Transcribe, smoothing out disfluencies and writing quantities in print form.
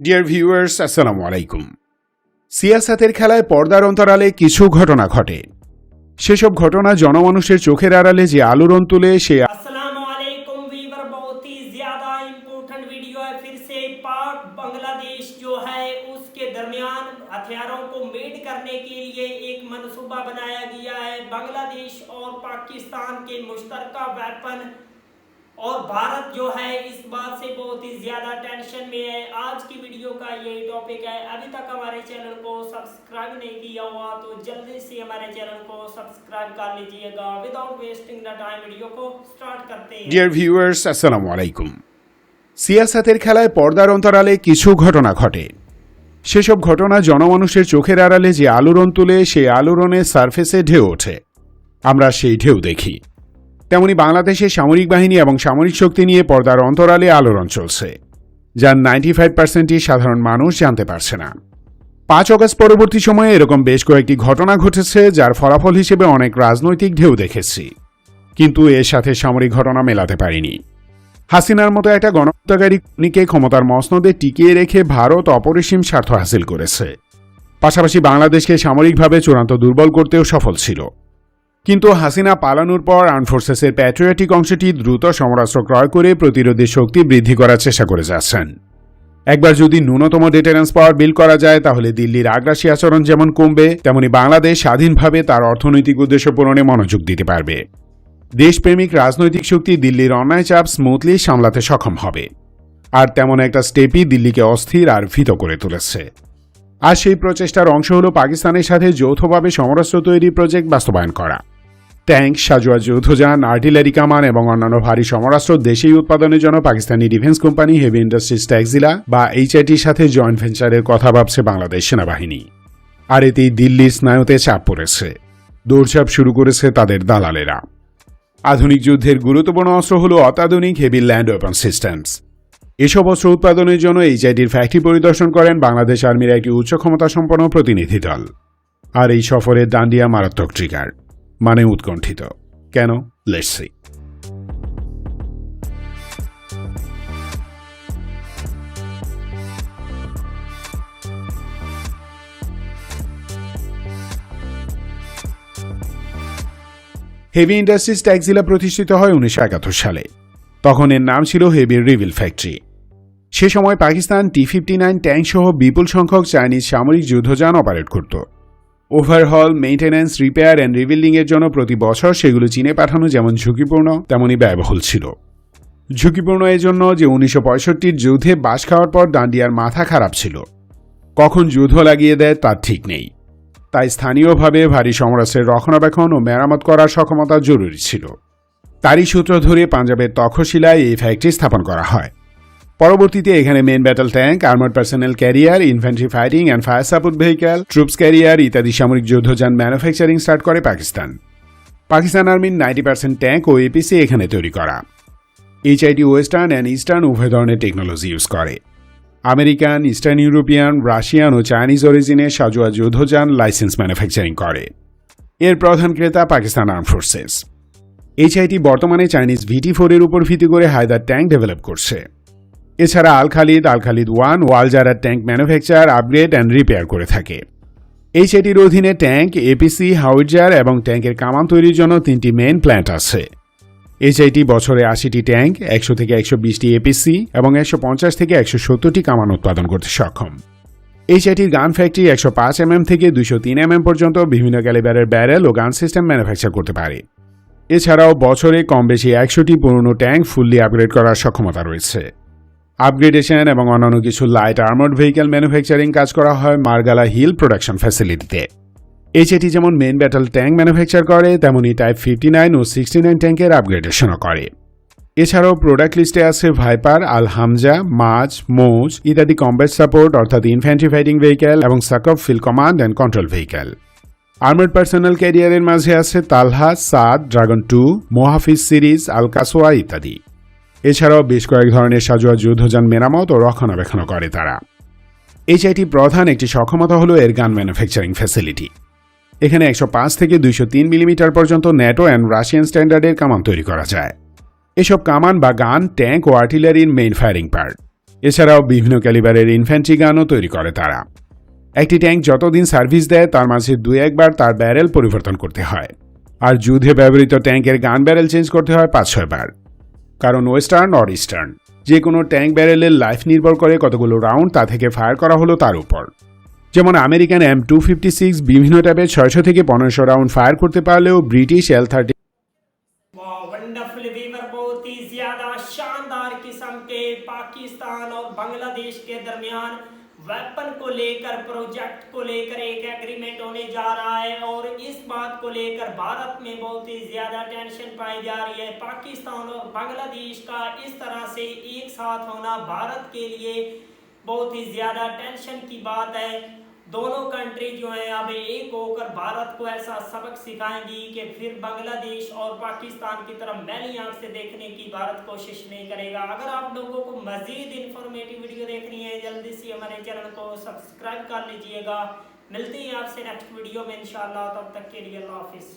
Dear viewers, আসসালামু আলাইকুম। সিয়াসাতের খেলায় পর্দার অন্তরালে কিছু ঘটনা ঘটে। সেসব ঘটনা জনমানুষের চোখের আড়ালে যে আলোড়ন তুলে সে अस्सलामुअलैकुम वीवर, बहुत ही ज्यादा इम्पोर्टेंट वीडियो है। फिर से पाक बांग्लादेश जो है उसके दरमियान हथियारों को मेट करने के लिए एक मनसूबा बनाया गया है। बांग्लादेश और पाकिस्तान के मुश्तरका वेपन और भारत जो है इस बात से बहुत ही ज्यादा टेंशन में है। आज की वीडियो का यही टॉपिक है। अभी तक हमारे चैनल को सब्सक्राइब नहीं किया हुआ तो जल्दी से हमारे चैनल को सब्सक्राइब कर लीजिएगा। Without wasting the time video को स्टार्ट करते हैं। ডিয়ার ভিউয়ার্স, আসসালামু আলাইকুম। সিয়াসাতের খেলায় পর্দার অন্তরালে কিছু ঘটনা ঘটে। সেসব ঘটনা জনমানুষের চোখের আড়ালে যে আলোড়ন তুলে সেই আলোড়নের সারফেসে ঢেউ ওঠে। আমরা সেই ঢেউ দেখি। তেমনি বাংলাদেশের সামরিক বাহিনী এবং সামরিক শক্তি নিয়ে পর্দার অন্তরালে আলোড়ন চলছে, যার 95%ই সাধারণ মানুষ জানতে পারছে না। 5 অগস্ট পরবর্তী সময়ে এরকম বেশ কয়েকটি ঘটনা ঘটেছে, যার ফলাফল হিসেবে অনেক রাজনৈতিক ঢেউ দেখেছি, কিন্তু এর সাথে সামরিক ঘটনা মেলাতে পারিনি। হাসিনার মতো একটা গণহত্যাকারী খুনিকে ক্ষমতার মসনদে টিকিয়ে রেখে ভারত অপরিসীম স্বার্থ হাসিল করেছে, পাশাপাশি বাংলাদেশকে সামরিকভাবে চূড়ান্ত দুর্বল করতেও সফল ছিল। কিন্তু হাসিনা পালানোর পর আর্মড ফোর্সেসের প্যাট্রিয়টিক অংশটি দ্রুত সমরাস্ত্র ক্রয় করে প্রতিরোধী শক্তি বৃদ্ধি করার চেষ্টা করে যাচ্ছেন। একবার যদি ন্যূনতম ডিটারেন্স পাওয়ার বিল করা যায়, তাহলে দিল্লির আগ্রাসী আচরণ যেমন কমবে, তেমনি বাংলাদেশ স্বাধীনভাবে তার অর্থনৈতিক উদ্দেশ্য পূরণে মনোযোগ দিতে পারবে। দেশপ্রেমিক রাজনৈতিক শক্তি দিল্লির অন্যায় চাপ স্মুথলি সামলাতে সক্ষম হবে। আর তেমন একটা স্টেপই দিল্লিকে অস্থির আর ভীত করে তুলেছে। আর সেই প্রচেষ্টার অংশ হল পাকিস্তানের সাথে যৌথভাবে সমরাস্ত্র তৈরি প্রজেক্ট বাস্তবায়ন করা। ট্যাঙ্ক, সাজোয়া যৌথযান, আর্টিলারি কামান এবং অন্যান্য ভারী সমরাস্ত্র দেশেই উৎপাদনের জন্য Pakistani defence company heavy industries Taxila বা HITর সাথে জয়েন্ট ভেঞ্চারের কথা ভাবছে বাংলাদেশ সেনাবাহিনী। আর এতেই দিল্লির স্নায়ুতে চাপ পড়েছে। দৌড়ঝাঁপ শুরু করেছে তাদের দালালেরা। আধুনিক যুদ্ধের গুরুত্বপূর্ণ অস্ত্র হল অত্যাধুনিক হেভি ল্যান্ড ওয়েপন সিস্টেমস। এসব অস্ত্র উৎপাদনের জন্য HITর ফ্যাক্টরি পরিদর্শন করেন বাংলাদেশ আর্মির একটি উচ্চ ক্ষমতা সম্পন্ন প্রতিনিধি দল। আর এই সফরের ডান্ডিয়া মারাত্মক ট্রিগার, মানে উৎকণ্ঠিত। কেন? Let's see. Heavy industries Taxila প্রতিষ্ঠিত হয় 1971 সালে। তখন এর নাম ছিল হেভি রিভিল ফ্যাক্টরি। সে সময় পাকিস্তান T-59 ট্যাঙ্ক সহ বিপুল সংখ্যক চাইনিজ সামরিক যুদ্ধযান অপারেট করত। Overhaul, maintenance, repair and rebuilding এর জন্য প্রতি বছর সেগুলো চীনে পাঠানো যেমন ঝুঁকিপূর্ণ তেমনই ব্যয়বহুল ছিল। ঝুঁকিপূর্ণ এই জন্য যে 1965 যুদ্ধে বাস খাওয়ার পর ডান্ডিয়ার মাথা খারাপ ছিল। কখন যুদ্ধ লাগিয়ে দেয় তার ঠিক নেই। তাই স্থানীয়ভাবে ভারী সমরাস্ত্রের রক্ষণাবেক্ষণ ও মেরামত করার সক্ষমতা জরুরি ছিল। তারই সূত্র ধরে পাঞ্জাবের তক্ষশিলায় এই ফ্যাক্টরি স্থাপন করা হয়। পরবর্তীতে এখানে main battle tank, armoured personnel carrier, infantry fighting and fire support vehicle, troops carrier ইত্যাদি সামরিক যুদ্ধযান ম্যানুফ্যাকচারিং স্টার্ট করে পাকিস্তান। পাকিস্তান আর্মির 90% ট্যাঙ্ক ও APC এখানে তৈরি করা। HIT ওয়েস্টার্ন অ্যান্ড ইস্টার্ন উভয় ধরনের টেকনোলজি ইউজ করে। আমেরিকান, ইস্টার্ন ইউরোপিয়ান, রাশিয়ান ও চাইনিজ অরিজিনের সাজোয়া যুদ্ধযান লাইসেন্স ম্যানুফ্যাকচারিং করে। এর প্রধান ক্রেতা পাকিস্তান আর্মড ফোর্সেস। HIT বর্তমানে চাইনিজ VT-4 এর উপর ভিত্তি করে হায়দার ট্যাঙ্ক ডেভেলপ করছে। এছাড়া আল খালিদ 1 ওয়ালজারার tank manufacture, upgrade and repair করে থাকে। HITর অধীনে ট্যাঙ্ক, APC, হাউইটজার এবং ট্যাঙ্কের কামান তৈরির জন্য 3টি মেইন প্ল্যান্ট আছে। HIT বছরে 80টি ট্যাঙ্ক, 100 থেকে 120টি APC এবং 150 থেকে 170টি কামান উৎপাদন করতে সক্ষম। HITর গান ফ্যাক্টরি 105 mm থেকে 203 mm পর্যন্ত বিভিন্ন ক্যালিবারের ব্যারেল ও গান সিস্টেম ম্যানুফ্যাকচার করতে পারে। এছাড়াও বছরে কম বেশি 100টি পুরনো ট্যাঙ্ক ফুললি আপগ্রেড করার সক্ষমতা রয়েছে। আপগ্রেডেশন এবং অন্যান্য কিছু লাইট আর্মার্ড ভেহিক্যাল ম্যানুফ্যাকচারিং কাজ করা হয় মার্গালা হিল প্রোডাকশন ফ্যাসিলিটিতে। HIT যেমন মেইন ব্যাটল ট্যাঙ্ক ম্যানুফ্যাকচার করে, তেমনি টাইপ 59 ও 69 ট্যাঙ্কের আপগ্রেডেশনও করে। এছাড়াও প্রোডাক্ট লিস্টে আছে ভাইপার, আল হামজা, মাজ, মোজ ইত্যাদি কমব্যাট সাপোর্ট অর্থাৎ ইনফ্যান্ট্রি ফাইটিং ভেহিক্যাল এবং সাকব field command and control vehicle. Armoured personnel ক্যারিয়ারের মাঝে আছে তালহা, সাদ, ড্রাগন 2, মোহাফিজ সিরিজ, আল কাসোয়া ইত্যাদি। এছাড়াও বেশ কয়েক ধরনের সাজোয়া যুদ্ধযান মেরামত ও রক্ষণাবেক্ষণ করে তারা। HIT প্রধান একটি সক্ষমতা হল এর গান ম্যানুফ্যাকচারিং ফ্যাসিলিটি। এখানে 105 থেকে 203 মিলিমিটার পর্যন্ত ন্যাটো অ্যান্ড রাশিয়ান স্ট্যান্ডার্ডের কামান তৈরি করা যায়। এসব কামান বা গান ট্যাঙ্ক ও আর্টিলারির মেইন ফায়ারিং পার্ট। এছাড়াও বিভিন্ন ক্যালিবারের ইনফ্যান্ট্রি গানও তৈরি করে তারা। একটি ট্যাঙ্ক যতদিন সার্ভিস দেয় তার মাঝে 2-1 বার তার ব্যারেল পরিবর্তন করতে হয়, আর যুদ্ধে ব্যবহৃত ট্যাঙ্কের গান ব্যারেল চেঞ্জ করতে হয় 5-6 বার। কারণ ওয়েস্টার্ন অর ইস্টার্ন যে কোনো ট্যাঙ্ক ব্যারেলের লাইফ নির্ভর করে কতগুলো রাউন্ড তা থেকে ফায়ার করা হলো তার উপর। যেমন আমেরিকান M256 বিভিন্ন টাইপে 600 থেকে 1500 রাউন্ড ফায়ার করতে পারলেও ব্রিটিশ L30 वंडरफुल वीवर बहुत ही ज्यादा शानदार किस्म के पाकिस्तान और बांग्लादेश के दरमियान वेपन को लेकर प्रोजेक्ट को लेकर एक एग्रीमेंट होने जा रहा है और इस बात को लेकर भारत में बहुत ही ज्यादा टेंशन पाई जा रही है। पाकिस्तान और बांग्लादेश का इस तरह से एक साथ होना भारत के लिए बहुत ही ज्यादा टेंशन की बात है। दोनों कंट्री जो है अब एक होकर भारत को ऐसा सबक सिखाएंगी कि फिर बांग्लादेश और पाकिस्तान की तरफ मैली आंख से देखने की भारत कोशिश नहीं करेगा। अगर आप लोगों को मजीद इंफॉर्मेटिव वीडियो देखनी है जल्दी से हमारे चैनल को सब्सक्राइब कर लीजिएगा। मिलते हैं आपसे नेक्स्ट वीडियो में इंशाल्लाह, तब तक के लिए अल्लाह हाफिज़।